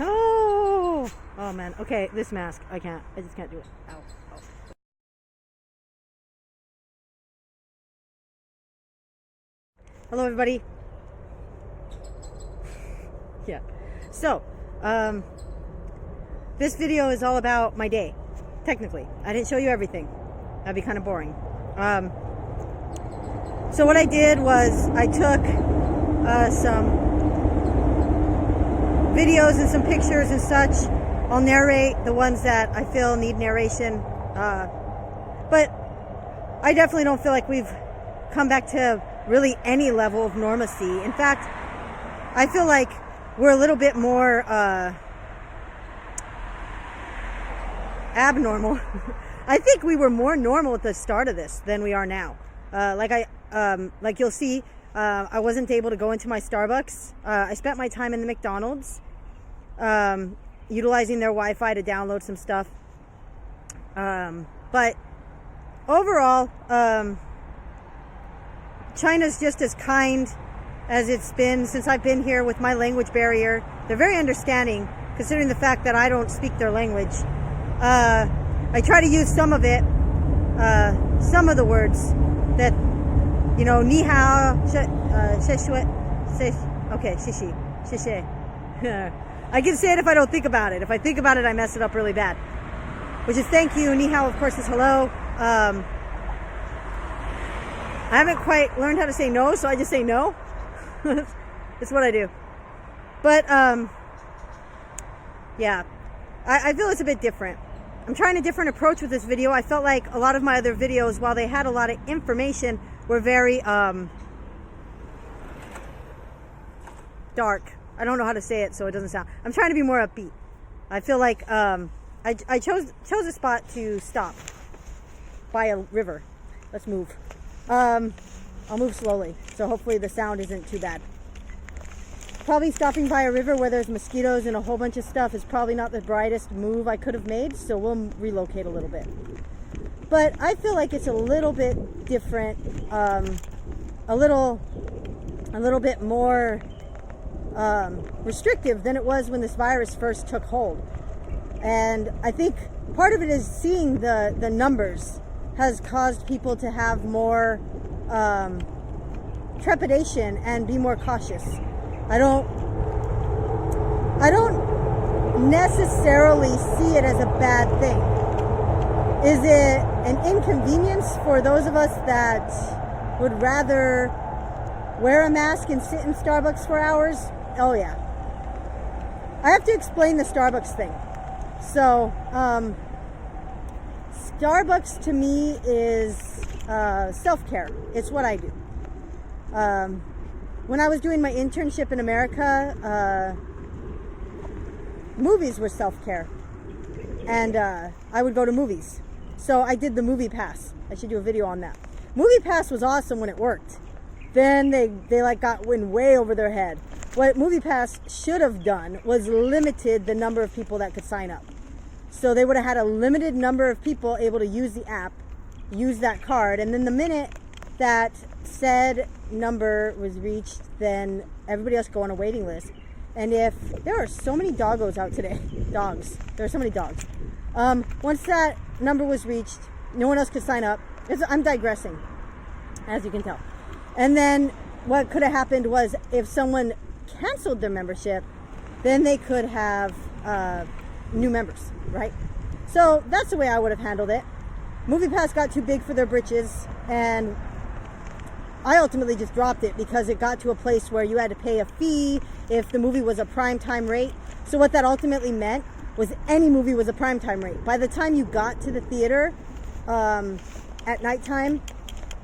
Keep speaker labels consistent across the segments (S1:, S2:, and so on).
S1: Oh, oh man. Okay, this mask. I just can't do it. Ow. Ow. Hello, everybody. Yeah. So, this video is all about my day. Technically, I didn't show you everything. That'd be kind of boring. So what I did was I took some videos and some pictures and such. I'll narrate the ones that I feel need narration. But I definitely don't feel like we've come back to really any level of normalcy. In fact, I feel like we're a little bit more abnormal. I think we were more normal at the start of this than we are now. Like you'll see, I wasn't able to go into my Starbucks. I spent my time in the McDonald's, utilizing their Wi-Fi to download some stuff. But overall, China's just as kind as it's been since I've been here with my language barrier. They're very understanding, considering the fact that I don't speak their language. I try to use some of it, some of the words that, you know, ni hao, okay, shishi, shishe. I can say it if I don't think about it. If I think about it, I mess it up really bad. Which is thank you. Ni hao, of course, is hello. I haven't quite learned how to say no, so I just say no. It's what I do. But, yeah, I feel it's a bit different. I'm trying a different approach with this video. I felt like a lot of my other videos, while they had a lot of information, were very dark. I don't know how to say it, so it doesn't sound. I'm trying to be more upbeat. I feel like I chose a spot to stop by a river. Let's move. I'll move slowly, so hopefully the sound isn't too bad. Probably stopping by a river where there's mosquitoes and a whole bunch of stuff is probably not the brightest move I could have made, so we'll relocate a little bit. But I feel like it's a little bit different, a little bit more restrictive than it was when this virus first took hold. And I think part of it is seeing the numbers has caused people to have more trepidation and be more cautious. I don't necessarily see it as a bad thing. Is it an inconvenience for those of us that would rather wear a mask and sit in Starbucks for hours? Oh yeah. I have to explain the Starbucks thing. So, Starbucks to me is self-care. It's what I do. When I was doing my internship in America, movies were self-care. And I would go to movies. So I did the Movie Pass. I should do a video on that. Movie Pass was awesome when it worked. Then they like went way over their head. What Movie Pass should have done was limited the number of people that could sign up. So they would have had a limited number of people able to use the app, use that card, and then the minute that said number was reached, then everybody else go on a waiting list. And if there are so many doggos out today, dogs, there are so many dogs. Once that number was reached, no one else could sign up. I'm digressing, as you can tell. And then what could have happened was if someone canceled their membership, then they could have new members, right? So that's the way I would have handled it. MoviePass got too big for their britches, and I ultimately just dropped it because it got to a place where you had to pay a fee if the movie was a primetime rate. So what that ultimately meant was any movie was a primetime rate. By the time you got to the theater at nighttime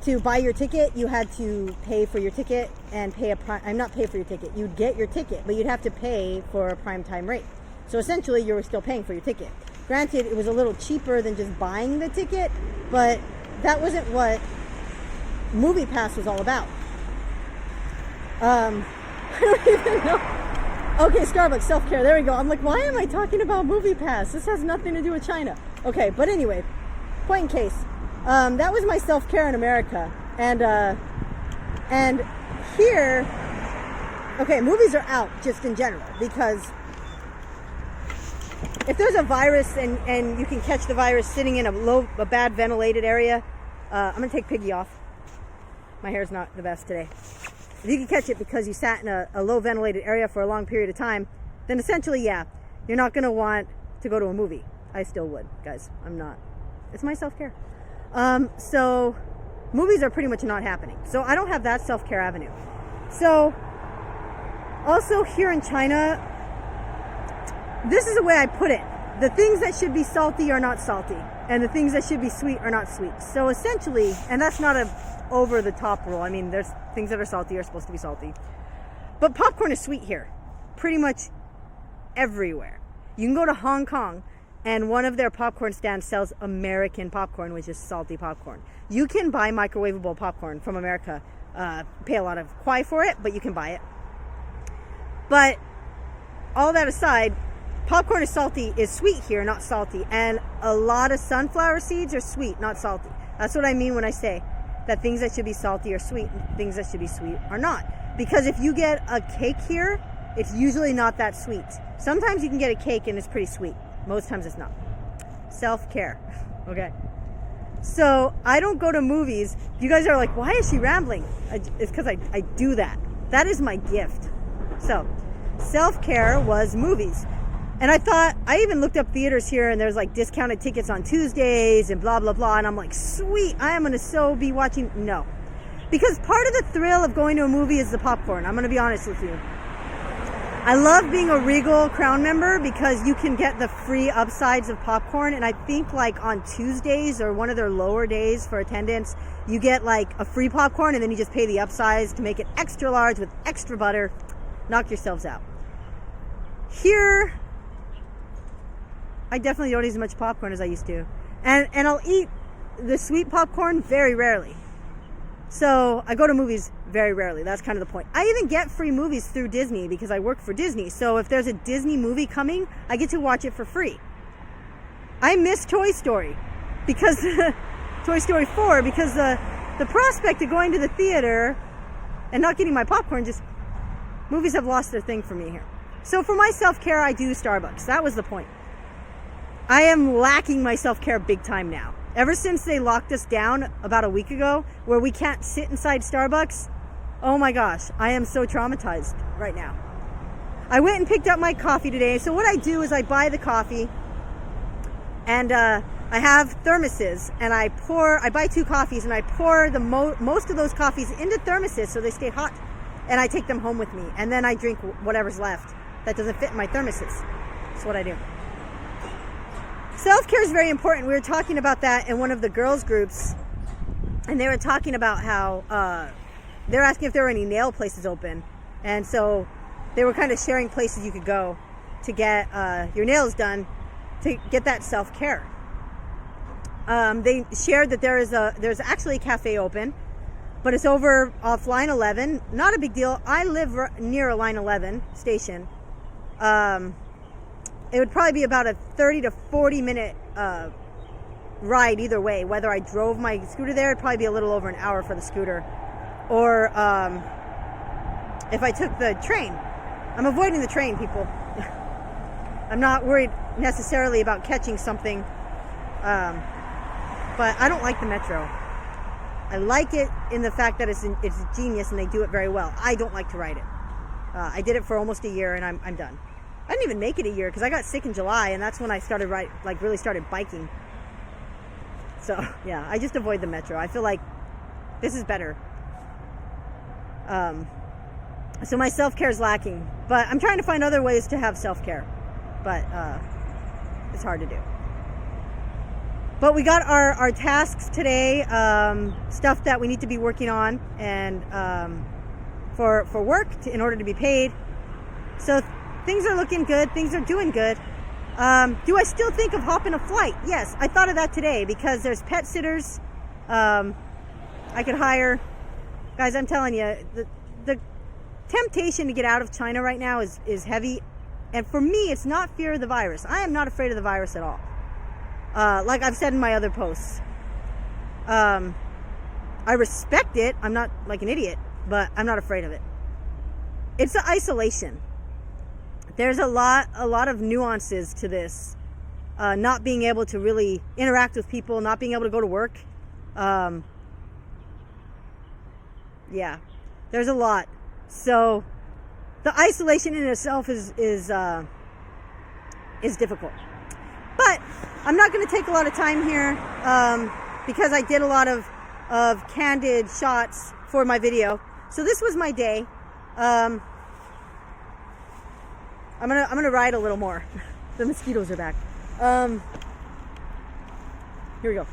S1: to buy your ticket, you had to pay for your ticket and pay not pay for your ticket. You'd get your ticket, but you'd have to pay for a primetime rate. So essentially, you were still paying for your ticket. Granted, it was a little cheaper than just buying the ticket, but that wasn't what Movie Pass was all about. I don't even know. Okay, Starbucks, self-care, there we go. I'm like, why am I talking about Movie Pass? This has nothing to do with China. Okay, but anyway, point in case. That was my self-care in America. And here, okay, movies are out just in general because if there's a virus and you can catch the virus sitting in a bad ventilated area, I'm gonna take Piggy off. My hair's not the best today. If you can catch it because you sat in a low ventilated area for a long period of time, then essentially, yeah, you're not gonna want to go to a movie. I still would, guys. I'm not. It's my self-care. So movies are pretty much not happening. So I don't have that self-care avenue. So also here in China, this is the way I put it. The things that should be salty are not salty, and the things that should be sweet are not sweet. So essentially, and that's not a over the top rule. I mean, there's things that are salty are supposed to be salty. But popcorn is sweet here, pretty much everywhere. You can go to Hong Kong and one of their popcorn stands sells American popcorn, which is salty popcorn. You can buy microwavable popcorn from America, pay a lot of kwai for it, but you can buy it. But all that aside, popcorn is sweet here, not salty. And a lot of sunflower seeds are sweet, not salty. That's what I mean when I say that things that should be salty are sweet and things that should be sweet are not. Because if you get a cake here, it's usually not that sweet. Sometimes you can get a cake and it's pretty sweet. Most times it's not. Self-care, okay? So I don't go to movies. You guys are like, why is she rambling? It's because I do that. That is my gift. So self-care was movies. And I thought, I even looked up theaters here and there's like discounted tickets on Tuesdays and blah, blah, blah. And I'm like, sweet, I am going to be watching. No. Because part of the thrill of going to a movie is the popcorn. I'm going to be honest with you. I love being a Regal Crown member because you can get the free upsides of popcorn. And I think like on Tuesdays or one of their lower days for attendance, you get like a free popcorn and then you just pay the upsize to make it extra large with extra butter. Knock yourselves out. Here, I definitely don't eat as much popcorn as I used to. And I'll eat the sweet popcorn very rarely. So I go to movies very rarely. That's kind of the point. I even get free movies through Disney because I work for Disney. So if there's a Disney movie coming, I get to watch it for free. I miss Toy Story because Toy Story 4 because the prospect of going to the theater and not getting my popcorn, just movies have lost their thing for me here. So for my self-care, I do Starbucks. That was the point. I am lacking my self-care big time now. Ever since they locked us down about a week ago, where we can't sit inside Starbucks, oh my gosh, I am so traumatized right now. I went and picked up my coffee today. So what I do is I buy the coffee, and I have thermoses, and I buy 2 coffees, and I pour the most of those coffees into thermoses so they stay hot, and I take them home with me, and then I drink whatever's left that doesn't fit in my thermoses. That's what I do. Self-care is very important. We were talking about that in one of the girls' groups, and they were talking about how they were asking if there were any nail places open, and so they were kind of sharing places you could go to get your nails done to get that self-care. They shared that there's actually a cafe open, but it's over off line 11. Not a big deal. I live near a line 11 station. It would probably be about a 30 to 40 minute ride either way. Whether I drove my scooter there, it'd probably be a little over an hour for the scooter. Or if I took the train. I'm avoiding the train, people. I'm not worried necessarily about catching something. But I don't like the metro. I like it in the fact that it's genius and they do it very well. I don't like to ride it. I did it for almost a year and I'm done. I didn't even make it a year because I got sick in July and that's when I started really started biking. So yeah, I just avoid the metro. I feel like this is better. So my self-care is lacking, but I'm trying to find other ways to have self-care, but it's hard to do. But we got our tasks today, stuff that we need to be working on and for work in order to be paid. So things are looking good. Things are doing good. Do I still think of hopping a flight? Yes, I thought of that today because there's pet sitters I could hire. Guys, I'm telling you, the temptation to get out of China right now is heavy. And for me, it's not fear of the virus. I am not afraid of the virus at all. Like I've said in my other posts. I respect it. I'm not like an idiot, but I'm not afraid of it. It's the isolation. There's a lot of nuances to this not being able to really interact with people, not being able to go to work. Yeah, there's a lot. So the isolation in itself is difficult. But I'm not going to take a lot of time here because I did a lot of candid shots for my video. So this was my day. I'm gonna ride a little more. The mosquitoes are back. Here we go.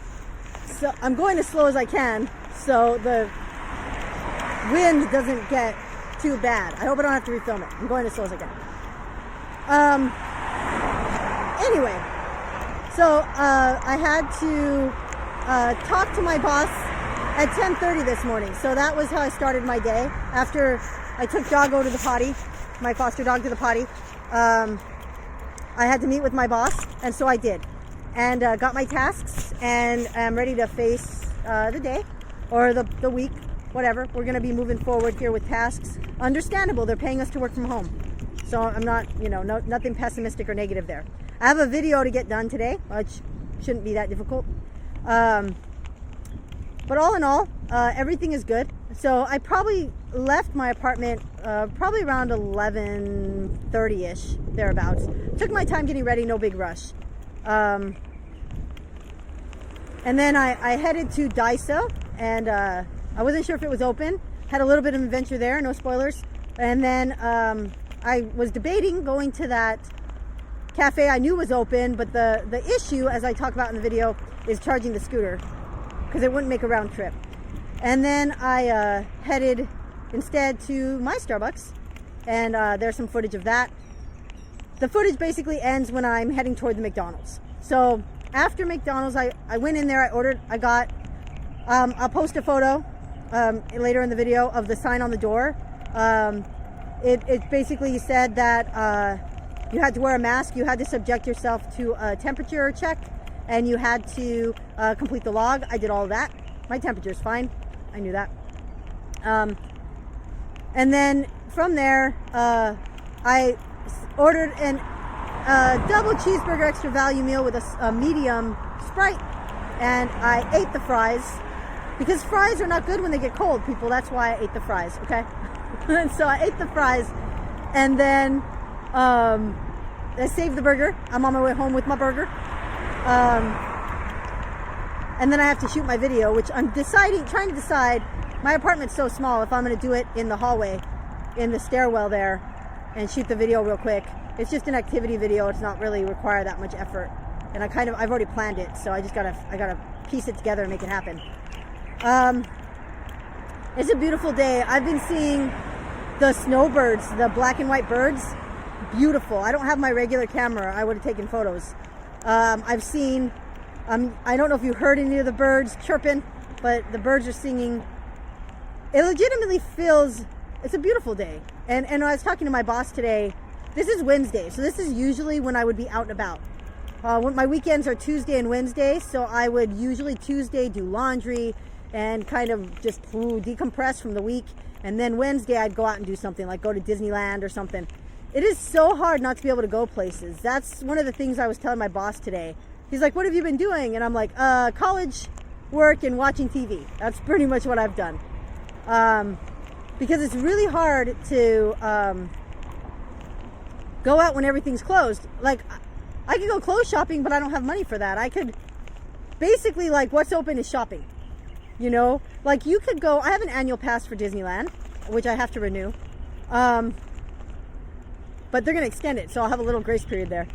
S1: So I'm going as slow as I can so the wind doesn't get too bad. I hope I don't have to refilm it. I'm going as slow as I can. Anyway, so I had to talk to my boss at 10:30 this morning. So that was how I started my day. After I took Doggo to the potty, my foster dog to the potty, I had to meet with my boss, and so I did. And got my tasks, and I'm ready to face the day or the week, whatever. We're going to be moving forward here with tasks. Understandable, they're paying us to work from home. So I'm not, nothing pessimistic or negative there. I have a video to get done today, which shouldn't be that difficult. But all in all, everything is good. So I probably left my apartment probably around 11:30-ish, thereabouts. Took my time getting ready, no big rush. And then I headed to Daiso, and I wasn't sure if it was open. Had a little bit of an adventure there, no spoilers. And then I was debating going to that cafe I knew was open, but the issue, as I talk about in the video, is charging the scooter, because it wouldn't make a round trip. And then I headed instead to my Starbucks, and there's some footage of that. The footage basically ends when I'm heading toward the McDonald's. So after McDonald's, I went in there, I got, I'll post a photo later in the video of the sign on the door. It basically said that you had to wear a mask, you had to subject yourself to a temperature check, and you had to complete the log. I did all of that. My temperature's fine. I knew that. And then from there, I ordered a double cheeseburger extra value meal with a medium Sprite, and I ate the fries, because fries are not good when they get cold, people. That's why I ate the fries, okay? And so I ate the fries, and then I saved the burger. I'm on my way home with my burger. And then I have to shoot my video, which I'm trying to decide. My apartment's so small, if I'm going to do it in the hallway, in the stairwell there, and shoot the video real quick. It's just an activity video. It's not really require that much effort. And I've already planned it, so I gotta piece it together and make it happen. It's a beautiful day. I've been seeing the snowbirds, the black and white birds. Beautiful. I don't have my regular camera. I would have taken photos. I've seen, I don't know if you heard any of the birds chirping, but the birds are singing. It legitimately feels, it's a beautiful day. And I was talking to my boss today. This is Wednesday, so this is usually when I would be out and about. When my weekends are Tuesday and Wednesday, so I would usually Tuesday do laundry and kind of just decompress from the week. And then Wednesday I'd go out and do something, like go to Disneyland or something. It is so hard not to be able to go places. That's one of the things I was telling my boss today. He's like, what have you been doing? And I'm like, college, work, and watching TV. That's pretty much what I've done. Because it's really hard to go out when everything's closed. Like, I could go clothes shopping, but I don't have money for that. I could, basically, like, what's open is shopping. You know? Like, you could go, I have an annual pass for Disneyland, which I have to renew. But they're going to extend it, so I'll have a little grace period there.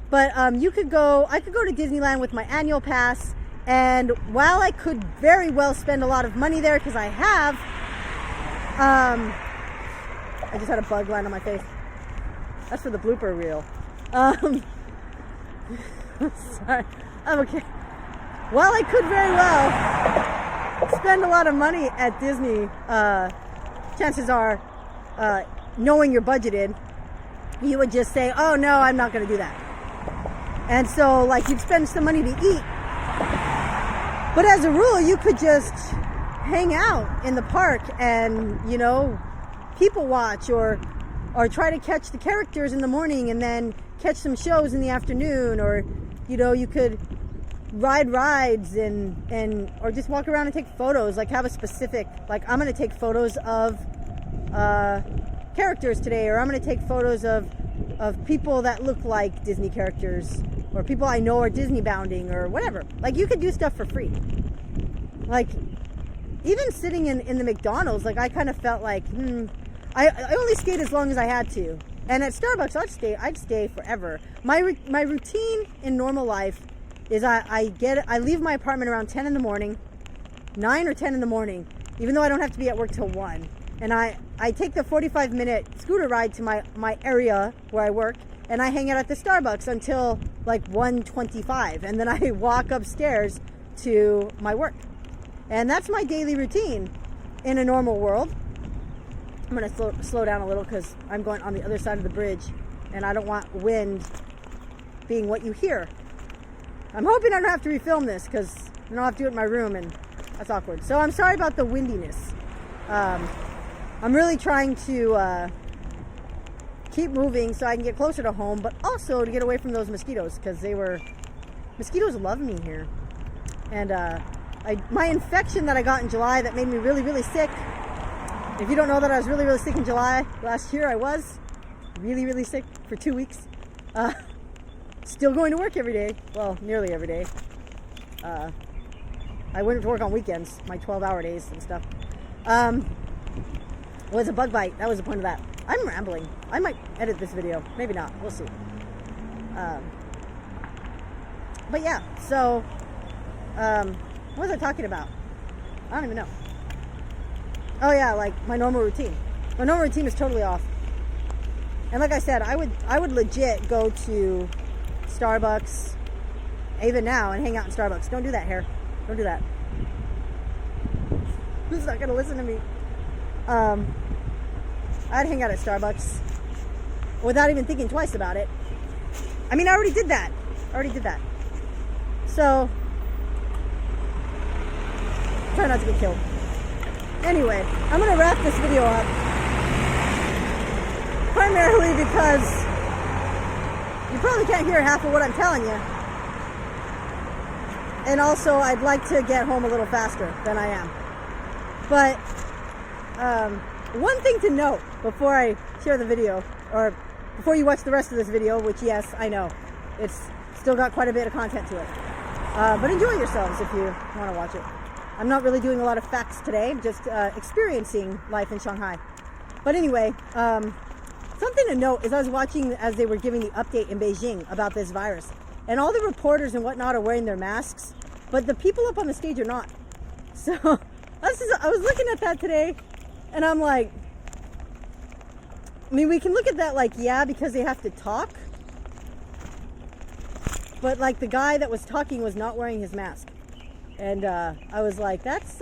S1: But I could go to Disneyland with my annual pass, and while I could very well spend a lot of money there, because I have, I just had a bug land on my face. That's for the blooper reel. Sorry. I'm okay. While I could very well spend a lot of money at Disney, chances are, knowing you're budgeted, you would just say, oh no, I'm not going to do that. And so, like, you'd spend some money to eat. But as a rule, you could just hang out in the park and, you know, people watch or try to catch the characters in the morning and then catch some shows in the afternoon, or you know, you could ride rides and or just walk around and take photos, like have a specific, like I'm going to take photos of characters today, or I'm going to take photos of people that look like Disney characters, or people I know are Disney bounding, or whatever. Like, you could do stuff for free. Like, even sitting in the McDonald's, like, I kind of felt like, I only stayed as long as I had to. And at Starbucks, I'd stay forever. My routine in normal life is I leave my apartment around 10 in the morning, 9 or 10 in the morning, even though I don't have to be at work till 1. And I take the 45-minute scooter ride to my area where I work, and I hang out at the Starbucks until like 1:25, and then I walk upstairs to my work. And that's my daily routine in a normal world. I'm going to slow down a little because I'm going on the other side of the bridge, and I don't want wind being what you hear. I'm hoping I don't have to refilm this because I don't have to do it in my room, and that's awkward. So I'm sorry about the windiness. I'm really trying to keep moving so I can get closer to home, but also to get away from those mosquitoes, because mosquitoes love me here. And my infection that I got in July that made me really, really sick. If you don't know that I was really, really sick in July last year, I was really, really sick for 2 weeks. Still going to work every day. Well, nearly every day. I went to work on weekends, my 12-hour days and stuff. It was a bug bite. That was the point of that. I'm rambling. I might edit this video. Maybe not. We'll see. But yeah, so what was I talking about? I don't even know. Oh yeah, like my normal routine. My normal routine is totally off. And like I said, I would legit go to Starbucks even now and hang out in Starbucks. Don't do that, hair. Don't do that. Who's not gonna listen to me? I'd hang out at Starbucks without even thinking twice about it. I mean, I already did that. So, try not to get killed. Anyway, I'm going to wrap this video up. Primarily because you probably can't hear half of what I'm telling you. And also, I'd like to get home a little faster than I am. But, one thing to note before I share the video, or before you watch the rest of this video, which yes, I know, it's still got quite a bit of content to it. But enjoy yourselves if you want to watch it. I'm not really doing a lot of facts today, just experiencing life in Shanghai. But anyway, something to note is I was watching as they were giving the update in Beijing about this virus. And all the reporters and whatnot are wearing their masks, but the people up on the stage are not. So I was looking at that today, and I'm like, I mean, we can look at that like, yeah, because they have to talk. But like the guy that was talking was not wearing his mask. And I was like, it's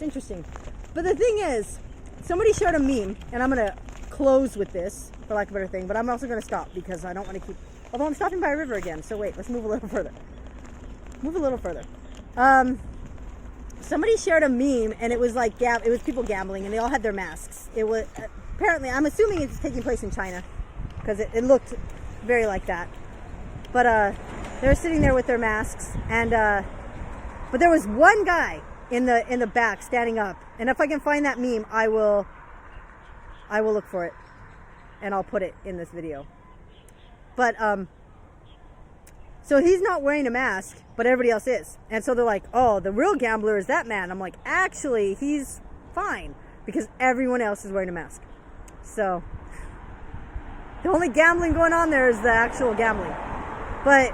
S1: interesting. But the thing is, somebody shared a meme, and I'm going to close with this, for lack of a better thing, but I'm also going to stop because I don't want to keep, although I'm stopping by a river again. So wait, let's move a little further. Somebody shared a meme, and it was like, it was people gambling, and they all had their masks. It was, apparently, I'm assuming it's taking place in China, because it looked very like that. But they were sitting there with their masks, and but there was one guy in the back standing up, and if I can find that meme, I will look for it, and I'll put it in this video. But so he's not wearing a mask, but everybody else is, and so they're like, oh, the real gambler is that man. I'm like, actually, he's fine because everyone else is wearing a mask. So the only gambling going on there is the actual gambling. But,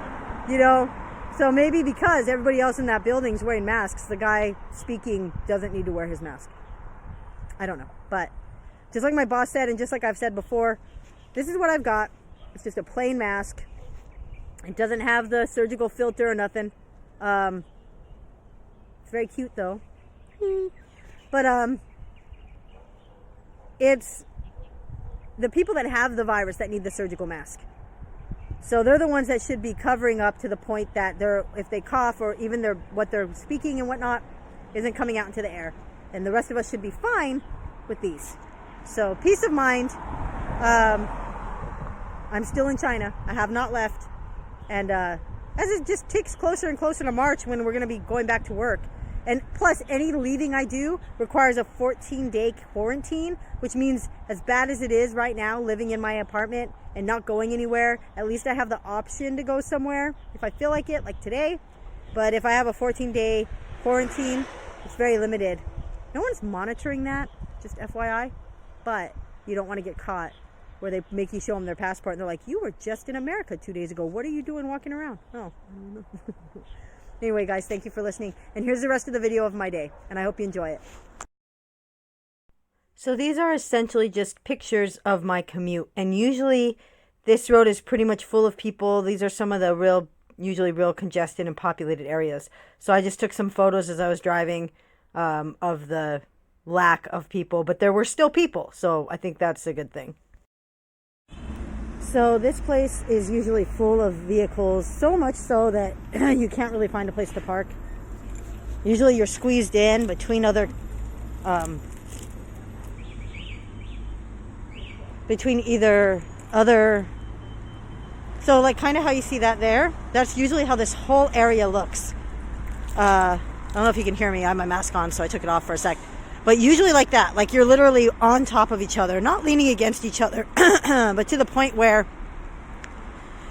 S1: you know, so maybe because everybody else in that building is wearing masks, the guy speaking doesn't need to wear his mask. I don't know. But just like my boss said, and just like I've said before, this is what I've got. It's just a plain mask. It doesn't have the surgical filter or nothing. It's very cute though. But it's the people that have the virus that need the surgical mask. So they're the ones that should be covering up to the point that if they cough or even what they're speaking and whatnot isn't coming out into the air. And the rest of us should be fine with these. So peace of mind. I'm still in China. I have not left. And as it just ticks closer and closer to March when we're going to be going back to work. And plus, any leaving I do requires a 14-day quarantine, which means as bad as it is right now, living in my apartment and not going anywhere, at least I have the option to go somewhere if I feel like it, like today. But if I have a 14-day quarantine, it's very limited. No one's monitoring that, just FYI. But you don't want to get caught where they make you show them their passport and they're like, you were just in America 2 days ago. What are you doing walking around? Oh, I don't know. Anyway, guys, thank you for listening. And here's the rest of the video of my day. And I hope you enjoy it. So these are essentially just pictures of my commute. And usually this road is pretty much full of people. These are some of the usually real congested and populated areas. So I just took some photos as I was driving of the lack of people. But there were still people. So I think that's a good thing. So this place is usually full of vehicles, so much so that you can't really find a place to park. Usually you're squeezed in between either other, so like kind of how you see that there, that's usually how this whole area looks. I don't know if you can hear me, I have my mask on, so I took it off for a sec. But usually like that, like you're literally on top of each other, not leaning against each other, but to the point where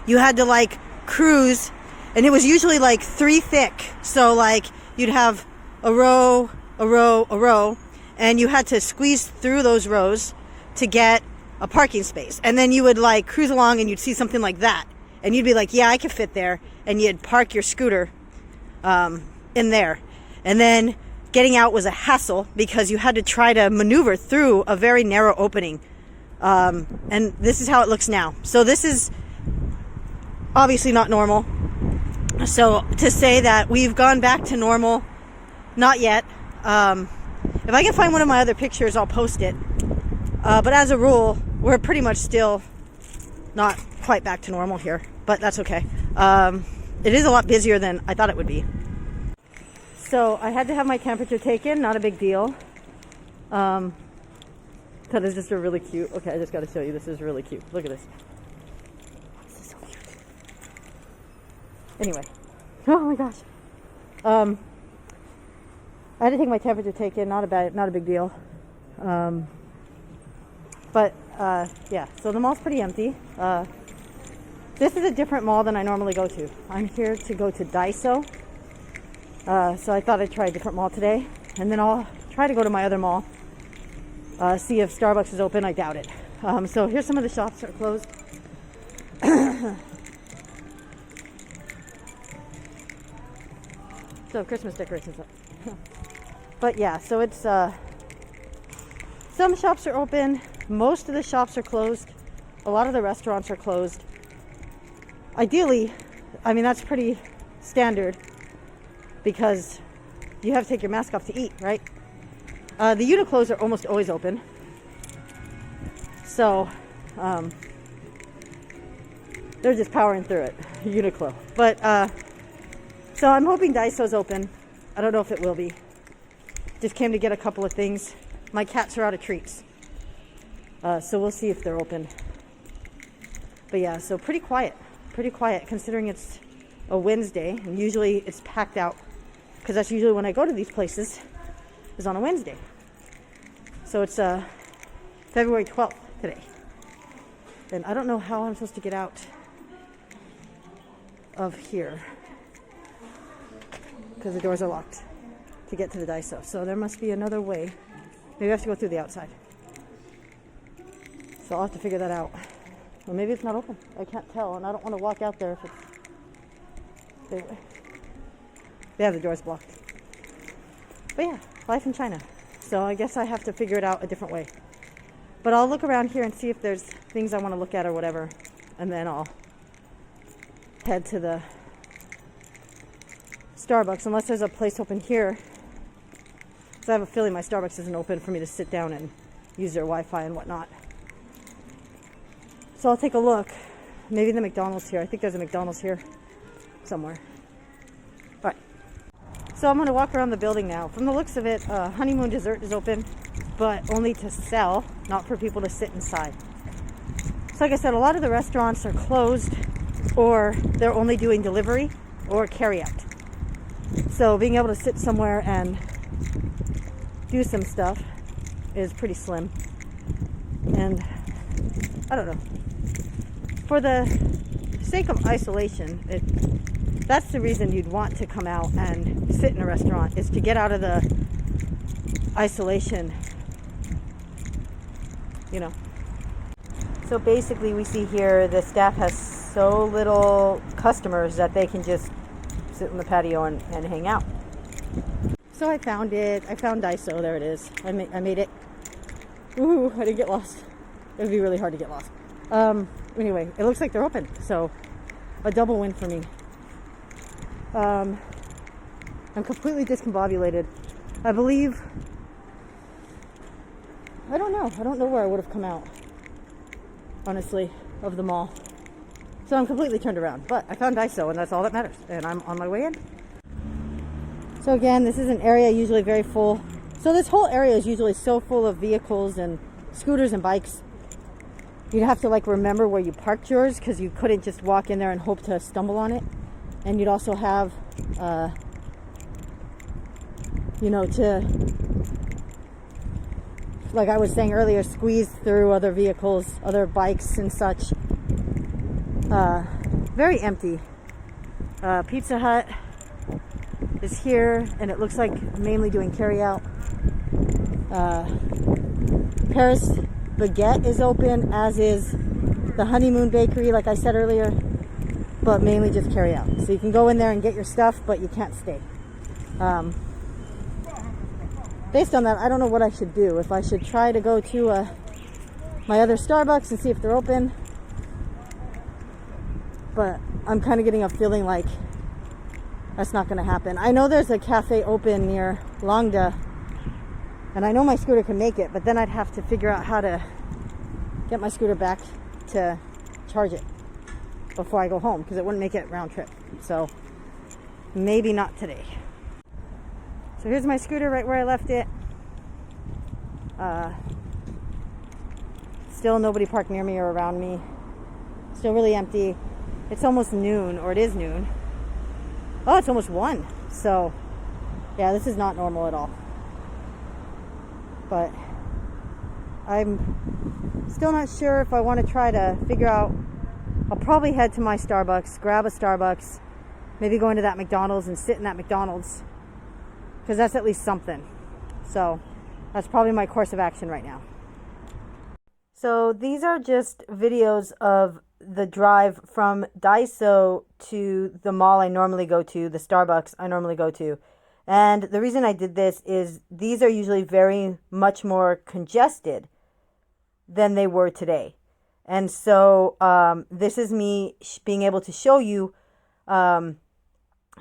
S1: you had to like cruise, and it was usually like 3 thick. So like you'd have a row, and you had to squeeze through those rows to get a parking space. And then you would like cruise along and you'd see something like that. And you'd be like, yeah, I can fit there. And you'd park your scooter in there. And then getting out was a hassle because you had to try to maneuver through a very narrow opening. And this is how it looks now. So this is obviously not normal. So to say that we've gone back to normal, not yet. If I can find one of my other pictures, I'll post it. But as a rule, we're pretty much still not quite back to normal here. But that's okay. It is a lot busier than I thought it would be. So I had to have my temperature taken, not a big deal. That is just a really cute, okay, I just got to show you, this is really cute. Look at this. This is so cute. Anyway, oh my gosh. I had to take my temperature taken, not a big deal. But yeah, so the mall's pretty empty. This is a different mall than I normally go to. I'm here to go to Daiso. So I thought I'd try a different mall today, and then I'll try to go to my other mall, see if Starbucks is open. I doubt it. So here's some of the shops that are closed. So Christmas decorations up. But yeah, so it's some shops are open, most of the shops are closed, a lot of the restaurants are closed. Ideally, I mean, that's pretty standard, because you have to take your mask off to eat, right? The Uniqlos are almost always open. So, they're just powering through it, Uniqlo. But, so I'm hoping Daiso's open. I don't know if it will be. Just came to get a couple of things. My cats are out of treats. So we'll see if they're open. But yeah, so pretty quiet considering it's a Wednesday, and usually it's packed out, because that's usually when I go to these places, is on a Wednesday. So it's February 12th today, and I don't know how I'm supposed to get out of here because the doors are locked to get to the Daiso. So there must be another way. Maybe I have to go through the outside. So I'll have to figure that out. Or maybe it's not open. I can't tell, and I don't want to walk out there if it's... They have the doors blocked. But yeah, life in China. So I guess I have to figure it out a different way. But I'll look around here and see if there's things I want to look at or whatever. And then I'll head to the Starbucks, unless there's a place open here. Because I have a feeling my Starbucks isn't open for me to sit down and use their Wi-Fi and whatnot. So I'll take a look. Maybe the McDonald's here. I think there's a McDonald's here somewhere. All right. So I'm going to walk around the building now. From the looks of it, Honeymoon Dessert is open, but only to sell, not for people to sit inside. So like I said, a lot of the restaurants are closed. or they're only doing delivery or carry out. So being able to sit somewhere and do some stuff is pretty slim. And I don't know. For the sake of isolation, that's the reason you'd want to come out and sit in a restaurant, is to get out of the isolation, you know. So basically we see here the staff has so little customers that they can just sit in the patio and hang out. So I found it. I found Daiso. There it is. I made it. Ooh, I didn't get lost. It would be really hard to get lost. Anyway, it looks like they're open. So a double win for me. I'm completely discombobulated. I believe, I don't know where I would have come out, honestly, of the mall. So I'm completely turned around, but I found Daiso, and that's all that matters, and I'm on my way in. So again, this is an area usually very full. So this whole area is usually so full of vehicles and scooters and bikes. You'd have to like remember where you parked yours, because you couldn't just walk in there and hope to stumble on it. And you'd also have, to, like I was saying earlier, squeeze through other vehicles, other bikes and such. Very empty. Pizza Hut is here, and it looks like mainly doing carry out. Paris Baguette is open, as is the Honeymoon Bakery, like I said earlier, but mainly just carry out. So you can go in there and get your stuff, but you can't stay. Based on that, I don't know what I should do. If I should try to go to my other Starbucks and see if they're open. But I'm kind of getting a feeling like that's not going to happen. I know there's a cafe open near Langda, and I know my scooter can make it, but then I'd have to figure out how to get my scooter back to charge it before I go home, because it wouldn't make it round trip. So maybe not today. So here's my scooter right where I left it. Still nobody parked near me or around me. Still really empty. It's almost noon, or it is noon. Oh, it's almost 1. So yeah, this is not normal at all. But I'm still not sure if I want to try to figure out. I'll probably head to my Starbucks, grab a Starbucks, maybe go into that McDonald's and sit in that McDonald's, because that's at least something. So that's probably my course of action right now. So these are just videos of the drive from Daiso to the mall I normally go to, the Starbucks I normally go to. And the reason I did this is these are usually very much more congested than they were today. And so this is me being able to show you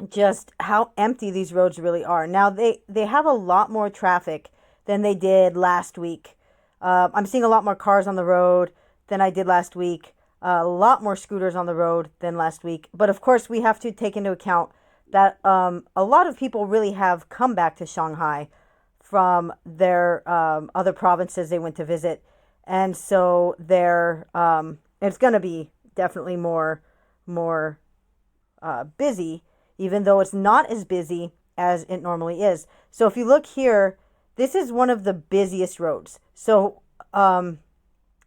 S1: just how empty these roads really are. Now, they have a lot more traffic than they did last week. I'm seeing a lot more cars on the road than I did last week. A lot more scooters on the road than last week. But of course, we have to take into account that a lot of people really have come back to Shanghai from their other provinces they went to visit. And so it's going to be definitely more busy, even though it's not as busy as it normally is. So if you look here, this is one of the busiest roads. So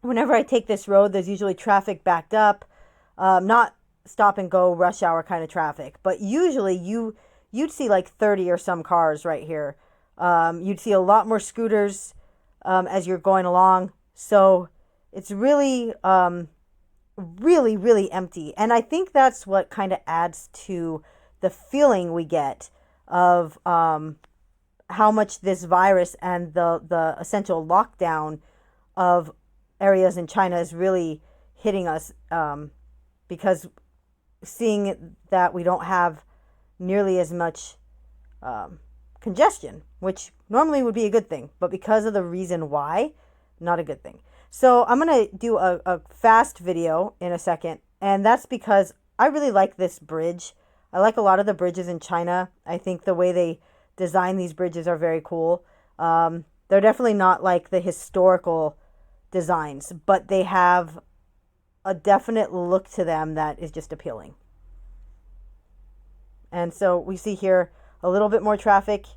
S1: whenever I take this road, there's usually traffic backed up, not stop and go rush hour kind of traffic, but usually you'd see like 30 or some cars right here. You'd see a lot more scooters as you're going along. So it's really, really empty. And I think that's what kind of adds to the feeling we get of how much this virus and the essential lockdown of areas in China is really hitting us, because seeing that we don't have nearly as much congestion, which normally would be a good thing, but because of the reason why, not a good thing. So I'm going to do a fast video in a second, and that's because I really like this bridge. I like a lot of the bridges in China. I think the way they design these bridges are very cool. They're definitely not like the historical designs, but they have a definite look to them that is just appealing. And so we see here a little bit more traffic,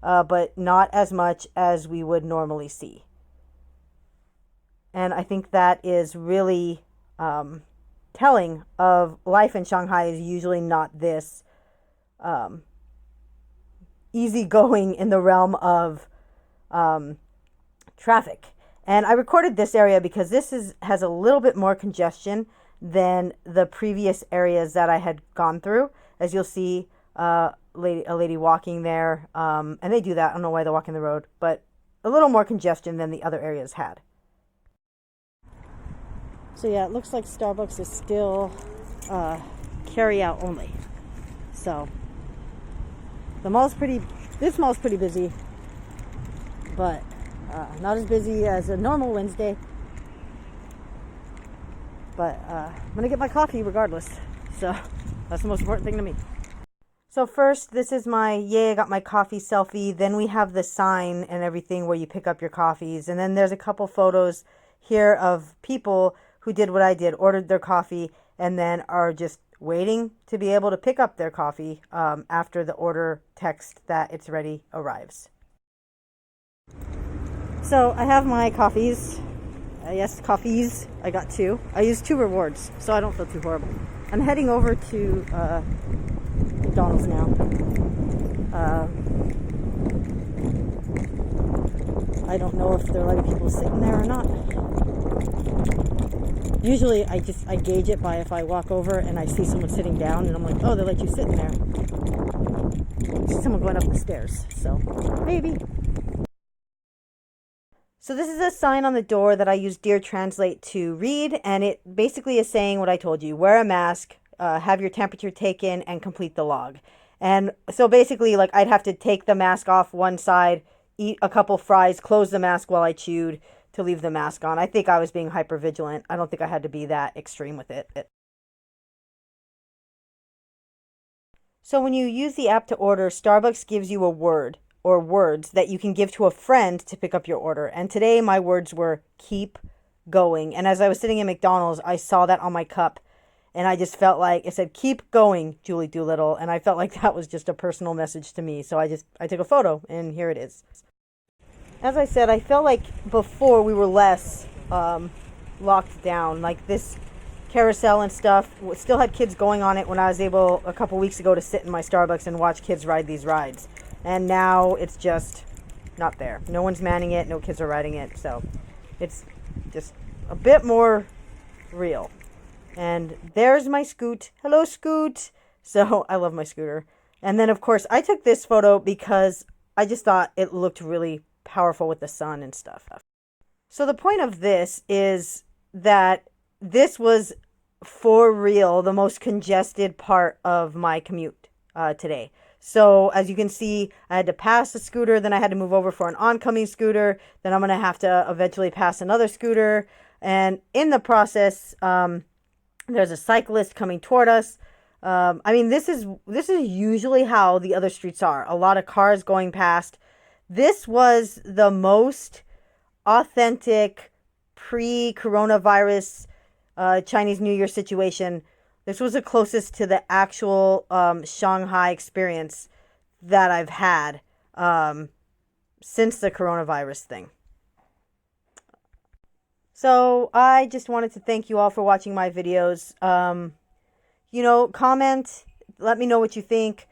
S1: but not as much as we would normally see. And I think that is really telling of life in Shanghai is usually not this easygoing in the realm of traffic. And I recorded this area because this has a little bit more congestion than the previous areas that I had gone through. As you'll see, a lady walking there, and they do that. I don't know why they're walking the road, but a little more congestion than the other areas had. So yeah, it looks like Starbucks is still carry out only. So this mall's pretty busy, but not as busy as a normal Wednesday. But I'm gonna get my coffee regardless. So that's the most important thing to me. So first, this is my yay, I got my coffee selfie. Then we have the sign and everything where you pick up your coffees. And then there's a couple photos here of people who did what I did, ordered their coffee, and then are just waiting to be able to pick up their coffee after the order text that it's ready arrives. So I have my coffees. Yes, coffees. I got 2. I used 2 rewards, so I don't feel too horrible. I'm heading over to McDonald's now. I don't know if they're letting people sit in there or not. Usually I gauge it by if I walk over and I see someone sitting down and I'm like, oh, they let you sit in there. I see someone going up the stairs, so maybe. So this is a sign on the door that I use Dear Translate to read, and it basically is saying what I told you. Wear a mask, have your temperature taken, and complete the log. And so basically, like, I'd have to take the mask off one side, eat a couple fries, close the mask while I chewed to leave the mask on. I think I was being hyper vigilant. I don't think I had to be that extreme with it. So when you use the app to order, Starbucks gives you a word or words that you can give to a friend to pick up your order. And today my words were keep going. And as I was sitting in McDonald's, I saw that on my cup and I just felt like it said, keep going, Julie Doolittle. And I felt like that was just a personal message to me. So I took a photo and here it is. As I said, I felt like before we were less locked down. Like this carousel and stuff still had kids going on it when I was able a couple weeks ago to sit in my Starbucks and watch kids ride these rides. And now it's just not there. No one's manning it. No kids are riding it. So it's just a bit more real. And there's my Scoot. Hello, Scoot. So I love my scooter. And then, of course, I took this photo because I just thought it looked really powerful with the sun and stuff. So the point of this is that this was for real the most congested part of my commute today. So as you can see, I had to pass a scooter, then I had to move over for an oncoming scooter, then I'm going to have to eventually pass another scooter. And in the process, there's a cyclist coming toward us. I mean, this is usually how the other streets are. A lot of cars going past. This was the most authentic pre-coronavirus Chinese New Year situation. This was the closest to the actual Shanghai experience that I've had since the coronavirus thing. So I just wanted to thank you all for watching my videos. Comment, let me know what you think.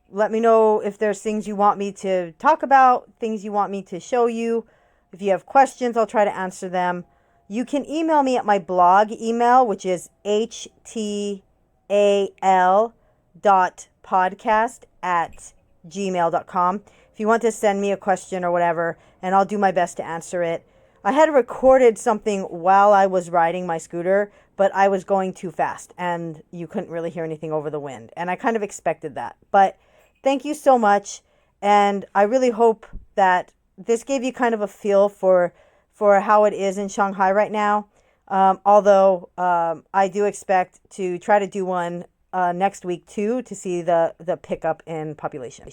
S1: Let me know if there's things you want me to talk about, things you want me to show you. If you have questions, I'll try to answer them. You can email me at my blog email, which is htal.podcast@gmail.com. If you want to send me a question or whatever, and I'll do my best to answer it. I had recorded something while I was riding my scooter, but I was going too fast and you couldn't really hear anything over the wind. And I kind of expected that. But thank you so much. And I really hope that this gave you kind of a feel for how it is in Shanghai right now. Although I do expect to try to do one next week too to see the pickup in population.